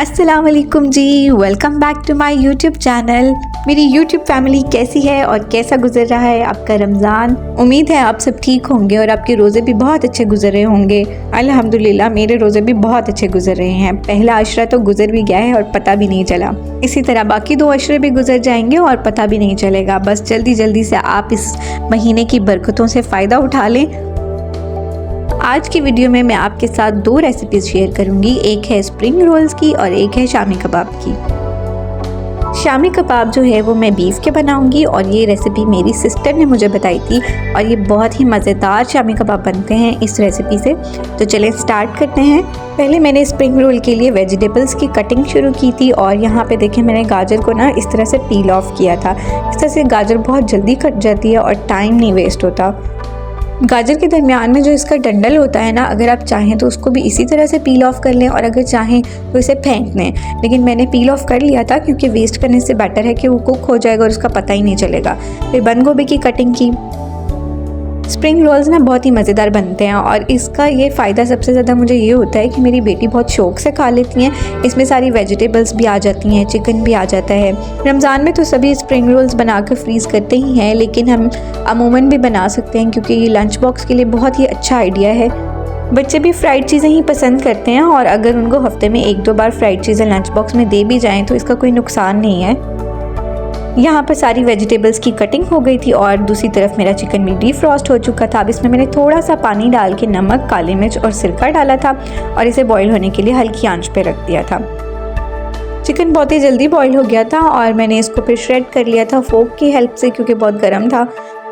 अस्सलाम वालेकुम जी, welcome back to my YouTube channel. मेरी यूट्यूब फैमिली कैसी है और कैसा गुजर रहा है आपका रमज़ान। उम्मीद है आप सब ठीक होंगे और आपके रोज़े भी बहुत अच्छे गुजर रहे होंगे। अल्हम्दुलिल्लाह मेरे रोज़े भी बहुत अच्छे गुजर रहे हैं। पहला अशरा तो गुजर भी गया है और पता भी नहीं चला। इसी तरह बाकी 2 अशरे भी गुजर जाएंगे और पता भी नहीं चलेगा। बस जल्दी जल्दी से आप इस महीने की बरकतों से फ़ायदा उठा लें। आज की वीडियो में मैं आपके साथ 2 रेसिपीज़ शेयर करूंगी। एक है स्प्रिंग रोल्स की और एक है शामी कबाब की। शामी कबाब जो है वो मैं बीफ के बनाऊंगी और ये रेसिपी मेरी सिस्टर ने मुझे बताई थी और ये बहुत ही मज़ेदार शामी कबाब बनते हैं इस रेसिपी से। तो चलें स्टार्ट करते हैं। पहले मैंने स्प्रिंग रोल के लिए वेजिटेबल्स की कटिंग शुरू की थी और यहाँ पे देखें मैंने गाजर को ना इस तरह से पील ऑफ किया था। इस तरह से गाजर बहुत जल्दी कट जाती है और टाइम नहीं वेस्ट होता। गाजर के दरमियान में जो इसका डंडल होता है ना, अगर आप चाहें तो उसको भी इसी तरह से पील ऑफ कर लें और अगर चाहें तो इसे फेंक लें, लेकिन मैंने पील ऑफ कर लिया था क्योंकि वेस्ट करने से बेटर है कि वो कुक हो जाएगा और उसका पता ही नहीं चलेगा। फिर बंद गोभी की कटिंग की। स्प्रिंग रोल्स ना बहुत ही मज़ेदार बनते हैं और इसका ये फ़ायदा सबसे ज़्यादा मुझे ये होता है कि मेरी बेटी बहुत शौक़ से खा लेती हैं। इसमें सारी वेजिटेबल्स भी आ जाती हैं, चिकन भी आ जाता है। रमज़ान में तो सभी स्प्रिंग रोल्स बना कर फ्रीज़ करते ही हैं, लेकिन हम अमूमन भी बना सकते हैं क्योंकि ये लंच बॉक्स के लिए बहुत ही अच्छा आइडिया है। बच्चे भी फ्राइड चीज़ें ही पसंद करते हैं और अगर उनको हफ्ते में 1-2 बार फ्राइड चीज़ें लंच बॉक्स में दे भी जाएँ तो इसका कोई नुकसान नहीं है। यहाँ पर सारी वेजिटेबल्स की कटिंग हो गई थी और दूसरी तरफ मेरा चिकन भी डीफ्रॉस्ट हो चुका था। अब इसमें मैंने थोड़ा सा पानी डाल के नमक, काली मिर्च और सिरका डाला था और इसे बॉईल होने के लिए हल्की आंच पे रख दिया था। चिकन बहुत ही जल्दी बॉईल हो गया था और मैंने इसको फिर श्रेड कर लिया था फोक की हेल्प से क्योंकि बहुत गर्म था।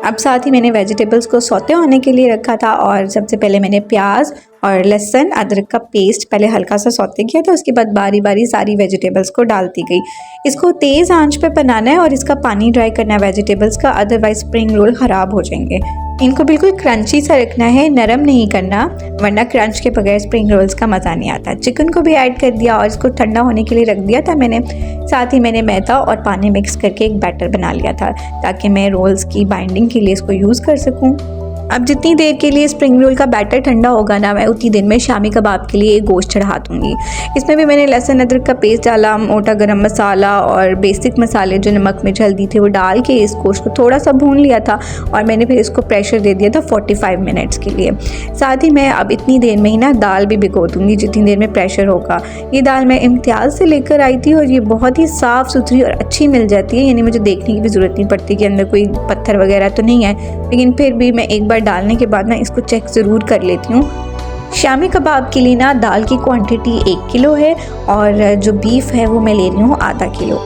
अब साथ ही मैंने वेजिटेबल्स को सौते होने के लिए रखा था और सबसे पहले मैंने प्याज और लहसुन अदरक का पेस्ट पहले हल्का सा सौते किया था। उसके बाद बारी बारी सारी वेजिटेबल्स को डालती गई। इसको तेज़ आंच पे बनाना है और इसका पानी ड्राई करना है वेजिटेबल्स का, अदरवाइज स्प्रिंग रोल ख़राब हो जाएंगे। इनको बिल्कुल क्रंची सा रखना है, नरम नहीं करना, वरना क्रंच के बगैर स्प्रिंग रोल्स का मज़ा नहीं आता। चिकन को भी ऐड कर दिया और इसको ठंडा होने के लिए रख दिया था मैंने। साथ ही मैंने मैदा और पानी मिक्स करके एक बैटर बना लिया था ताकि मैं रोल्स की बाइंडिंग के लिए इसको यूज़ कर सकूँ। अब जितनी देर के लिए स्प्रिंग रोल का बैटर ठंडा होगा ना, मैं उतनी देर में शामी कबाब के लिए गोश्त चढ़ा दूँगी। इसमें भी मैंने लहसुन अदरक का पेस्ट डाला, मोटा गरम मसाला और बेसिक मसाले जो नमक मिर्च हल्दी थे वो डाल के इस गोश्त को थोड़ा सा भून लिया था और मैंने फिर इसको प्रेशर दे दिया था 45 मिनट्स के लिए। साथ ही मैं अब इतनी देर में ही ना दाल भी भिगो दूँगी जितनी देर में प्रेशर होगा। ये दाल मैं इम्तियाज़ से लेकर आई थी और ये बहुत ही साफ़ सुथरी और अच्छी मिल जाती है, यानी मुझे देखने की भी ज़रूरत नहीं पड़ती कि अंदर कोई पत्थर वगैरह तो नहीं है, लेकिन फिर भी मैं एक बार डालने के बाद ना इसको चेक ज़रूर कर लेती हूँ। शामी कबाब के लिए ना दाल की क्वांटिटी 1 किलो है और जो बीफ है वो मैं ले रही हूँ आधा किलो।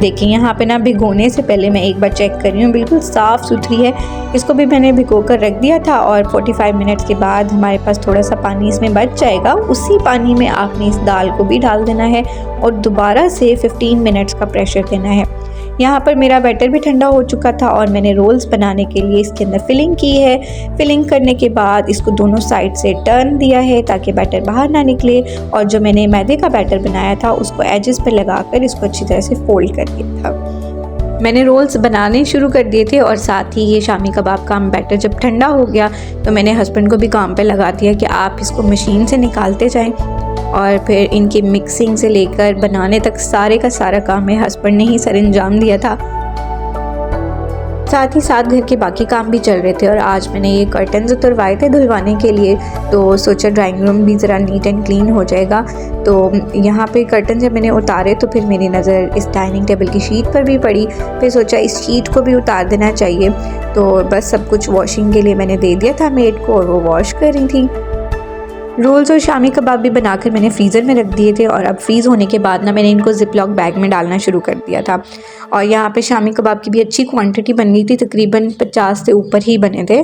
देखिए यहाँ पे ना भिगोने से पहले मैं एक बार चेक कर रही हूँ, बिल्कुल साफ़ सुथरी है। इसको भी मैंने भिगो कर रख दिया था और 45 मिनट्स के बाद हमारे पास थोड़ा सा पानी इसमें बच जाएगा। उसी पानी में आपने इस दाल को भी डाल देना है और दोबारा से 15 मिनट्स का प्रेशर देना है। यहाँ पर मेरा बैटर भी ठंडा हो चुका था और मैंने रोल्स बनाने के लिए इसके अंदर फिलिंग की है। फिलिंग करने के बाद इसको दोनों साइड से टर्न दिया है ताकि बैटर बाहर ना निकले और जो मैंने मैदे का बैटर बनाया था उसको एजेस पे लगाकर इसको अच्छी तरह से फोल्ड कर दिया था। मैंने रोल्स बनाने शुरू कर दिए थे और साथ ही ये शामी कबाब का बैटर जब ठंडा हो गया तो मैंने हस्बैंड को भी काम पे लगा दिया कि आप इसको मशीन से निकालते जाएं और फिर इनकी मिक्सिंग से लेकर बनाने तक सारे का सारा काम मेरे हस्बैंड ने ही सरअंजाम दिया था। साथ ही साथ घर के बाकी काम भी चल रहे थे और आज मैंने ये कर्टन्स उतरवाए थे धुलवाने के लिए, तो सोचा ड्राइंग रूम भी ज़रा नीट एंड क्लीन हो जाएगा। तो यहाँ पे कर्टन जब मैंने उतारे तो फिर मेरी नज़र इस डाइनिंग टेबल की शीट पर भी पड़ी। फिर सोचा इस शीट को भी उतार देना चाहिए, तो बस सब कुछ वॉशिंग के लिए मैंने दे दिया था मेड को और वो वॉश कर रही थी। रोल्स और शामी कबाब भी बनाकर मैंने फ्रीज़र में रख दिए थे और अब फ्रीज़ होने के बाद ना मैंने इनको ज़िप-लॉक बैग में डालना शुरू कर दिया था। और यहाँ पे शामी कबाब की भी अच्छी क्वांटिटी बन गई थी, तकरीबन 50 से ऊपर ही बने थे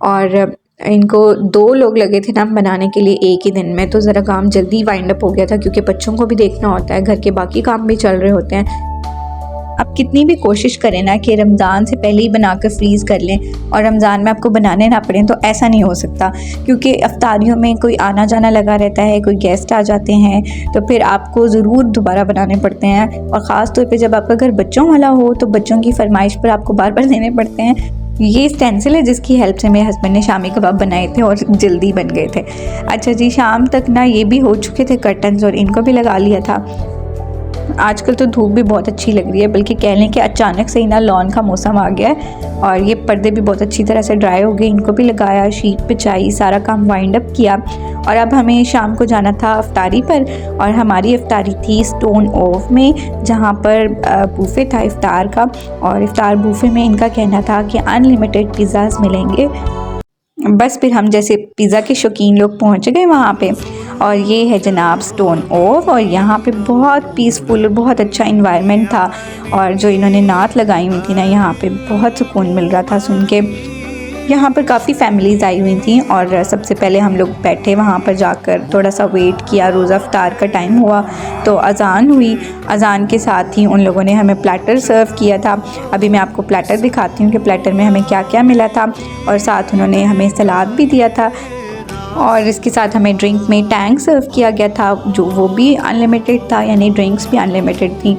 और इनको 2 लोग लगे थे ना बनाने के लिए एक ही दिन में, तो ज़रा काम जल्दी वाइंड अप हो गया था क्योंकि बच्चों को भी देखना होता है, घर के बाकी काम भी चल रहे होते हैं। आप कितनी भी कोशिश करें ना कि रमज़ान से पहले ही बनाकर फ्रीज़ कर लें और रमज़ान में आपको बनाने ना पड़ें, तो ऐसा नहीं हो सकता क्योंकि अफ्तारियों में कोई आना जाना लगा रहता है, कोई गेस्ट आ जाते हैं तो फिर आपको ज़रूर दोबारा बनाने पड़ते हैं और ख़ास तौर पे जब आपका घर बच्चों वाला हो तो बच्चों की फरमाइश पर आपको बार बार देने पड़ते हैं। ये स्टेंसिल है जिसकी हेल्प से मेरे हस्बैंड ने शामी कबाब बनाए थे और जल्दी बन गए थे। अच्छा जी, शाम तक ना ये भी हो चुके थे कर्टन्स और इनको भी लगा लिया था। आजकल तो धूप भी बहुत अच्छी लग रही है, बल्कि कह लें कि अचानक से ही ना लॉन का मौसम आ गया है और ये पर्दे भी बहुत अच्छी तरह से ड्राई हो गए। इनको भी लगाया, शीट बिछाई, सारा काम वाइंड अप किया और अब हमें शाम को जाना था इफ्तारी पर। और हमारी इफ्तारी थी स्टोन ओव में, जहाँ पर बूफे था इफ्तार का। और इफ्तार बूफे में इनका कहना था कि अनलिमिटेड पिज़्ज़ाज मिलेंगे। बस फिर हम जैसे पिज़्ज़ा के शौकीन लोग पहुँच गए वहाँ पे। और ये है जनाब स्टोन ओव और यहाँ पे बहुत पीसफुल और बहुत अच्छा इन्वायरमेंट था। और जो इन्होंने नात लगाई हुई थी ना, यहाँ पे बहुत सुकून मिल रहा था सुन के। यहाँ पर काफ़ी फैमिलीज़ आई हुई थी और सबसे पहले हम लोग बैठे वहाँ पर जाकर, थोड़ा सा वेट किया। रोज़ा इफ्तार का टाइम हुआ तो अज़ान हुई। अज़ान के साथ ही उन लोगों ने हमें प्लेटर सर्व किया था। अभी मैं आपको प्लेटर दिखाती हूँ कि प्लेटर में हमें क्या क्या मिला था। और साथ उन्होंने हमें सलाद भी दिया था और इसके साथ हमें ड्रिंक में टैंक सर्व किया गया था, जो वो भी अनलिमिटेड था, यानी ड्रिंक्स भी अनलिमिटेड थी।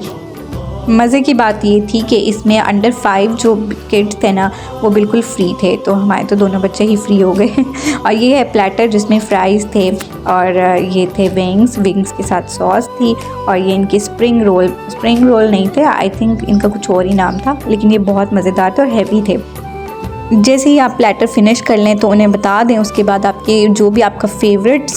मज़े की बात ये थी कि इसमें अंडर 5 जो किड्स थे ना, वो बिल्कुल फ्री थे, तो हमारे तो दोनों बच्चे ही फ्री हो गए। और ये है प्लेटर जिसमें फ्राइज़ थे और ये थे विंग्स के साथ सॉस थी। और ये इनके स्प्रिंग रोल नहीं थे, आई थिंक इनका कुछ और ही नाम था, लेकिन ये बहुत मज़ेदार थे और हैवी थे। जैसे ही आप प्लेटर फिनिश कर लें तो उन्हें बता दें, उसके बाद आपके जो भी आपका फेवरेट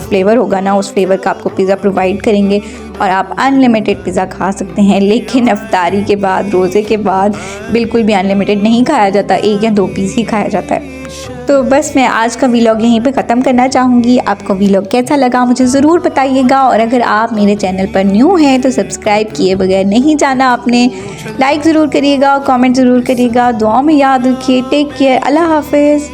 फ्लेवर होगा ना, उस फ्लेवर का आपको पिज़्ज़ा प्रोवाइड करेंगे और आप अनलिमिटेड पिज़्ज़ा खा सकते हैं। लेकिन इफ्तारी के बाद, रोज़े के बाद बिल्कुल भी अनलिमिटेड नहीं खाया जाता, 1 या 2 पीस ही खाया जाता है। तो बस मैं आज का व्लॉग यहीं पे ख़त्म करना चाहूँगी। आपको व्लॉग कैसा लगा मुझे ज़रूर बताइएगा और अगर आप मेरे चैनल पर न्यू हैं तो सब्सक्राइब किए बगैर नहीं जाना आपने। लाइक ज़रूर करिएगा, कमेंट ज़रूर करिएगा, दुआ में याद रखिए। टेक केयर, अल्लाह हाफ़िज़।